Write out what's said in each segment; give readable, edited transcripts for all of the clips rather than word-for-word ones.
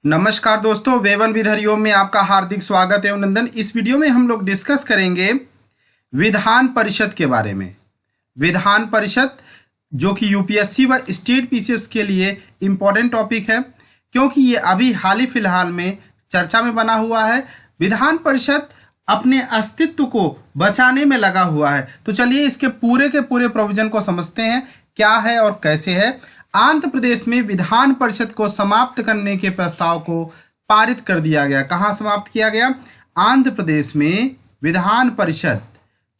नमस्कार दोस्तों, woven with Hariom में आपका हार्दिक स्वागत है अभिनंदन। इस वीडियो में हम लोग डिस्कस करेंगे विधान परिषद के बारे में। विधान परिषद जो कि यूपीएससी व स्टेट पीसीएस के लिए इम्पोर्टेंट टॉपिक है, क्योंकि ये अभी हाल ही फिलहाल में चर्चा में बना हुआ है। विधान परिषद अपने अस्तित्व को बचाने में लगा हुआ है। तो चलिए इसके पूरे के पूरे प्रोविजन को समझते हैं, क्या है और कैसे है। आंध्र प्रदेश में विधान परिषद को समाप्त करने के प्रस्ताव को पारित कर दिया गया। कहां समाप्त किया गया? आंध्र प्रदेश में विधान परिषद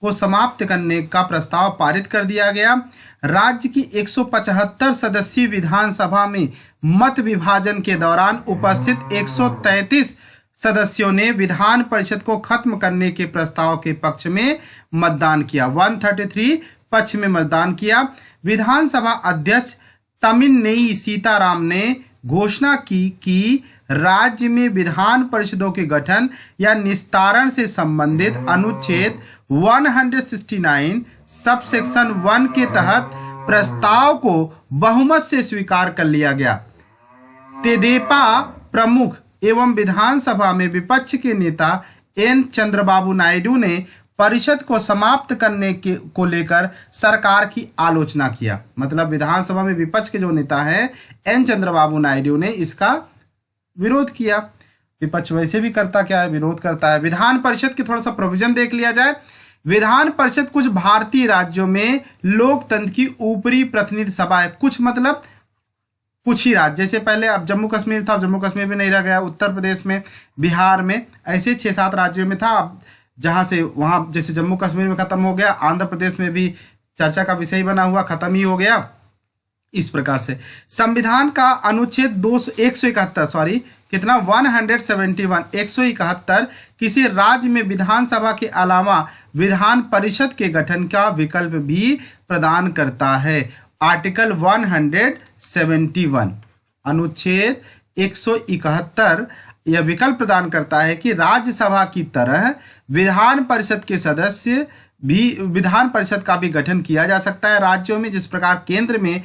को समाप्त करने का प्रस्ताव पारित कर दिया गया। राज्य की 175 सदस्यीय विधानसभा में मत विभाजन के दौरान उपस्थित 133 सदस्यों ने विधान परिषद को खत्म करने के प्रस्ताव के पक्ष में मतदान किया। 133 पक्ष में मतदान किया। विधानसभा अध्यक्ष तमिलनेई सीताराम ने घोषणा की कि राज्य में विधान परिषदों के गठन या निस्तारण से संबंधित अनुच्छेद 169 सबसेक्शन 1 के तहत प्रस्ताव को बहुमत से स्वीकार कर लिया गया। तेदेपा प्रमुख एवं विधानसभा में विपक्ष के नेता एन चंद्रबाबू नायडू ने परिषद को समाप्त करने को लेकर सरकार की आलोचना किया। मतलब विधानसभा में विपक्ष के जो नेता हैं एन चंद्रबाबू नायडू ने इसका विरोध किया। विपक्ष वैसे भी करता क्या है, विरोध करता है। विधान परिषद के थोड़ा सा प्रोविजन देख लिया जाए। विधान परिषद कुछ भारतीय राज्यों में लोकतंत्र की ऊपरी प्रतिनिधि सभा है। कुछ मतलब कुछ ही राज्य, जैसे पहले अब जम्मू कश्मीर था, जम्मू कश्मीर में नहीं रह गया, उत्तर प्रदेश में, बिहार में, ऐसे 6-7 राज्यों में था। अब जहां से वहां, जैसे जम्मू कश्मीर में खत्म हो गया, आंध्र प्रदेश में भी चर्चा का विषय बना हुआ, खत्म ही हो गया। इस प्रकार से संविधान का अनुच्छेद 171 कितना 171 किसी राज्य में विधानसभा के अलावा विधान परिषद के गठन का विकल्प भी प्रदान करता है। आर्टिकल 171 अनुच्छेद 171 यह विकल्प प्रदान करता है कि राज्यसभा की तरह विधान परिषद के सदस्य भी, विधान परिषद का भी गठन किया जा सकता है राज्यों में। जिस प्रकार केंद्र में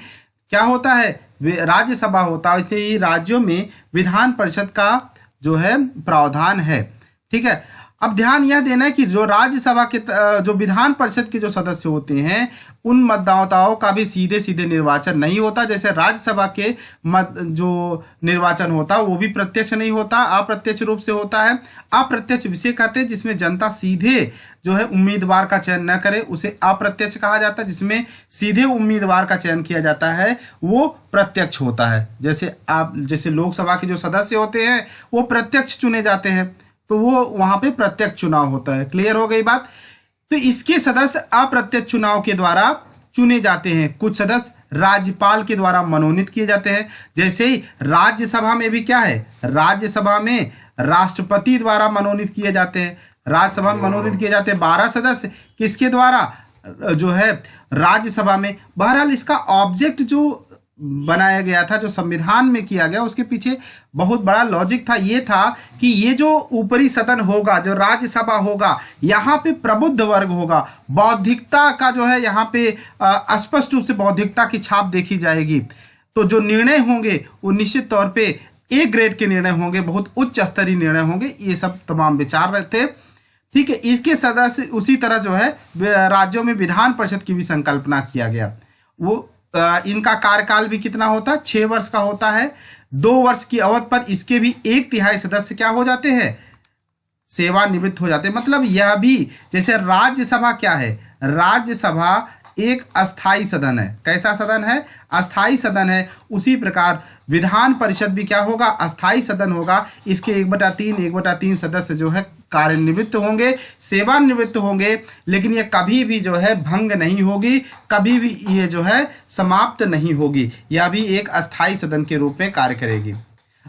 क्या होता है, राज्यसभा होता है, वैसे ही राज्यों में विधान परिषद का जो है प्रावधान है। ठीक है। अब ध्यान यह देना है कि जो राज्यसभा के जो विधान परिषद के जो सदस्य होते हैं उन मतदाताओं का भी सीधे सीधे निर्वाचन नहीं होता। जैसे राज्यसभा के जो निर्वाचन होता है वो भी प्रत्यक्ष नहीं होता, अप्रत्यक्ष रूप से होता है। अप्रत्यक्ष विषय कहते हैं जिसमें जनता सीधे जो है उम्मीदवार का चयन न करे, उसे अप्रत्यक्ष कहा जाता है। जिसमें सीधे उम्मीदवार का चयन किया जाता है वो प्रत्यक्ष होता है। जैसे लोकसभा के जो सदस्य होते हैं वो प्रत्यक्ष चुने जाते हैं, तो वो वहां पे प्रत्यक्ष चुनाव होता है। क्लियर हो गई बात? तो इसके सदस्य अप्रत्यक्ष चुनाव के द्वारा चुने जाते हैं। कुछ सदस्य राज्यपाल के द्वारा मनोनीत किए जाते हैं। जैसे ही राज्यसभा में भी क्या है, राज्यसभा में राष्ट्रपति द्वारा मनोनीत किए जाते हैं। राज्यसभा में मनोनीत किए जाते हैं 12 सदस्य, किसके द्वारा? जो है राज्यसभा में। बहरहाल इसका ऑब्जेक्ट जो बनाया गया था, जो संविधान में किया गया, उसके पीछे बहुत बड़ा लॉजिक था। ये था कि ये जो ऊपरी सदन होगा, जो राज्यसभा होगा, यहाँ पे प्रबुद्ध वर्ग होगा। बौद्धिकता का जो है यहाँ पे स्पष्ट रूप से बौद्धिकता की छाप देखी जाएगी। तो जो निर्णय होंगे वो निश्चित तौर पे ए ग्रेड के निर्णय होंगे, बहुत उच्च स्तरीय निर्णय होंगे। ये सब तमाम विचार रहते। ठीक है। इसके सदस्य उसी तरह जो है राज्यों में विधान परिषद की भी संकल्पना किया गया। वो इनका कार्यकाल भी कितना होता है? 6 वर्ष का होता है। 2 वर्ष की अवधि पर इसके भी 1/3 सदस्य क्या हो जाते हैं? सेवानिवृत्त हो जाते हैं। मतलब यह भी, जैसे राज्यसभा क्या है, राज्यसभा एक अस्थाई सदन है। कैसा सदन है? अस्थाई सदन है। उसी प्रकार विधान परिषद भी क्या होगा? अस्थाई सदन होगा। इसके 1/3 सदस्य जो है कार्यनिवृत्त होंगे, सेवानिवृत्त होंगे, लेकिन ये कभी भी जो है भंग नहीं होगी, कभी भी ये जो है समाप्त नहीं होगी। यह भी एक अस्थाई सदन के रूप में कार्य करेगी।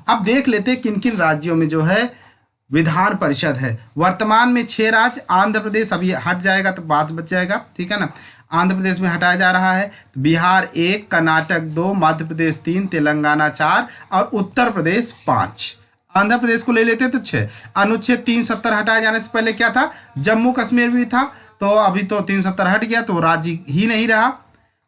अब देख लेते हैं किन किन राज्यों में जो है विधान परिषद है। वर्तमान में 6 राज्य, आंध्र प्रदेश अभी हट जाएगा तो 5 बच जाएगा। ठीक है ना। आंध्र प्रदेश में हटाया जा रहा है। बिहार 1, कर्नाटक 2, मध्य प्रदेश 3, तेलंगाना 4 और उत्तर प्रदेश 5। आंध्र प्रदेश को ले लेते तो 6। अनुच्छेद 370 हटाए जाने से पहले क्या था? जम्मू कश्मीर भी था, तो अभी तो 370 हट गया तो राज्य ही नहीं रहा,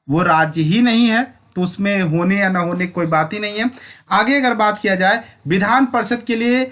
वो राज्य ही नहीं है। तो उसमें होने या ना होने कोई बात ही नहीं है। आगे अगर बात किया जाए विधान परिषद के लिए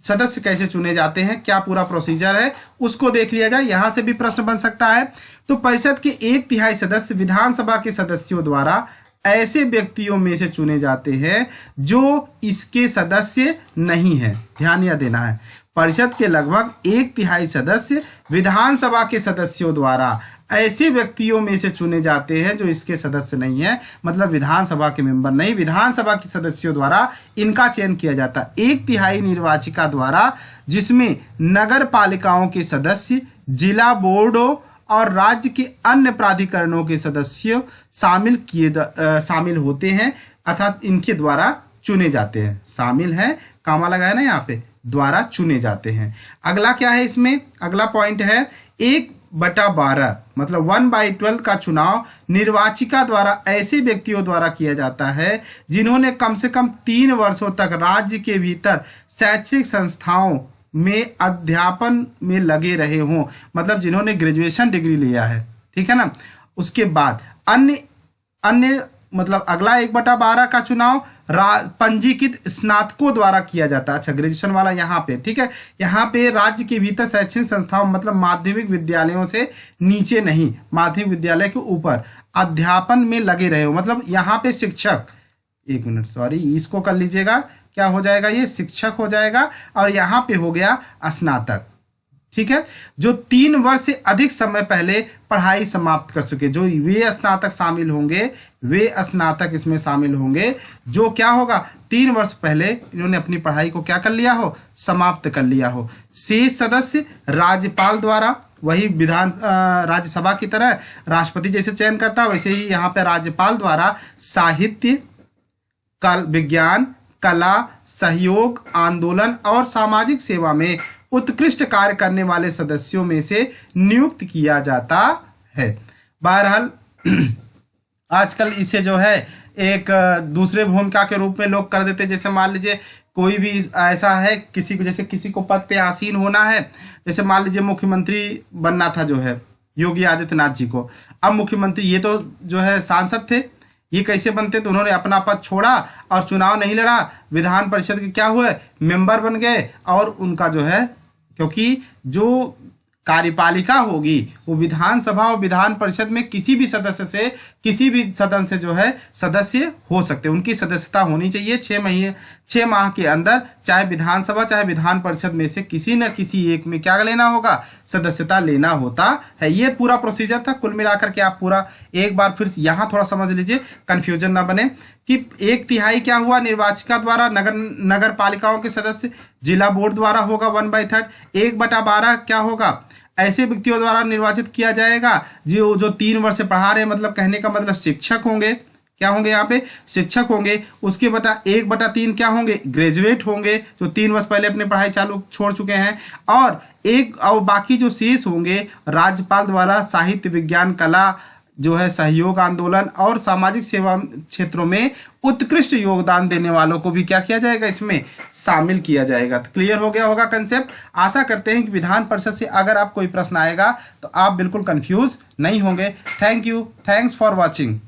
सदस्य कैसे चुने जाते हैं, क्या पूरा प्रोसीजर है, उसको देख लिया जाए। यहां से भी प्रश्न बन सकता है। तो परिषद के 1/3 सदस्य विधानसभा के सदस्यों द्वारा ऐसे व्यक्तियों में से चुने जाते हैं जो इसके सदस्य नहीं है। ध्यान यह देना है, परिषद के लगभग 1/3 सदस्य विधानसभा के सदस्यों द्वारा ऐसे व्यक्तियों में से चुने जाते हैं जो इसके सदस्य नहीं है, मतलब विधानसभा के मेंबर नहीं, विधानसभा के सदस्यों द्वारा इनका चयन किया जाता है। 1/3 निर्वाचिका द्वारा, जिसमें नगर पालिकाओं के सदस्य, जिला बोर्डों और राज्य के अन्य प्राधिकरणों के सदस्य शामिल होते हैं, अर्थात इनके द्वारा चुने जाते हैं। शामिल है, कामा लगा है ना यहाँ पे, द्वारा चुने जाते हैं। अगला क्या है इसमें, अगला पॉइंट है 1/12 मतलब 1/12 का चुनाव निर्वाचिका द्वारा ऐसे व्यक्तियों द्वारा किया जाता है जिन्होंने कम से कम 3 वर्षों तक राज्य के भीतर शैक्षणिक संस्थाओं में अध्यापन में लगे रहे हों, मतलब जिन्होंने ग्रेजुएशन डिग्री लिया है, ठीक है ना। उसके बाद अन्य मतलब अगला 1/12 का चुनाव पंजीकृत स्नातकों द्वारा किया जाता है। अच्छा, ग्रेजुएशन वाला यहाँ पे, ठीक है, यहाँ पे राज्य के भीतर शैक्षणिक संस्थाओं मतलब माध्यमिक विद्यालयों से नीचे नहीं, माध्यमिक विद्यालय के ऊपर अध्यापन में लगे रहे हो, मतलब यहाँ पे शिक्षक, एक मिनट सॉरी, इसको कर लीजिएगा, क्या हो जाएगा, ये शिक्षक हो जाएगा, और यहाँ पे हो गया स्नातक, ठीक है, जो 3 वर्ष से अधिक समय पहले पढ़ाई समाप्त कर चुके, जो वे स्नातक शामिल होंगे, वे स्नातक इसमें शामिल होंगे जो क्या होगा, 3 वर्ष पहले इन्होंने अपनी पढ़ाई को क्या कर लिया हो, समाप्त कर लिया हो। शेष सदस्य राज्यपाल द्वारा, वही राज्यसभा की तरह राष्ट्रपति जैसे चयन करता है, वैसे ही यहाँ पे राज्यपाल द्वारा साहित्य, विज्ञान, कला, सहयोग, आंदोलन और सामाजिक सेवा में उत्कृष्ट कार्य करने वाले सदस्यों में से नियुक्त किया जाता है। बहरहाल आजकल इसे जो है एक दूसरे भूमिका के रूप में लोग कर देते, जैसे मान लीजिए कोई भी ऐसा है, किसी को जैसे किसी को पद पे आसीन होना है, जैसे मान लीजिए मुख्यमंत्री बनना था जो है योगी आदित्यनाथ जी को, अब मुख्यमंत्री, ये तो जो है सांसद थे, ये कैसे बनते, तो उन्होंने अपना पद छोड़ा और चुनाव नहीं लड़ा, विधान परिषद के क्या हुए, मेंबर बन गए, और उनका जो है, क्योंकि जो कार्यपालिका होगी वो विधानसभा और विधान परिषद में किसी भी सदस्य से, किसी भी सदन से जो है सदस्य हो सकते हैं, उनकी सदस्यता होनी चाहिए 6 माह के अंदर, चाहे विधानसभा चाहे विधान परिषद में से किसी न किसी एक में क्या लेना होगा, सदस्यता लेना होता है। ये पूरा प्रोसीजर था। कुल मिलाकर के आप पूरा एक बार फिर यहाँ थोड़ा समझ लीजिए, कंफ्यूजन ना बने कि 1/3 क्या हुआ, निर्वाचिका द्वारा, नगर पालिकाओं के सदस्य, जिला बोर्ड द्वारा होगा 1/3, 1/12 क्या होगा, ऐसे व्यक्तियों द्वारा निर्वाचित किया जाएगा जो 3 वर्ष से पढ़ा रहे हैं, मतलब कहने का मतलब शिक्षक होंगे, क्या होंगे यहाँ पे, शिक्षक होंगे। उसके बता 1/3 क्या होंगे, ग्रेजुएट होंगे, जो 3 वर्ष पहले अपनी पढ़ाई छोड़ चुके हैं, और बाकी जो शेष होंगे राज्यपाल द्वारा साहित्य, विज्ञान, कला, जो है सहयोग, आंदोलन और सामाजिक सेवा क्षेत्रों में उत्कृष्ट योगदान देने वालों को भी क्या किया जाएगा, इसमें शामिल किया जाएगा। तो क्लियर हो गया होगा कंसेप्ट। आशा करते हैं कि विधान परिषद से अगर आप कोई प्रश्न आएगा तो आप बिल्कुल कंफ्यूज नहीं होंगे। Thank you, thanks for watching.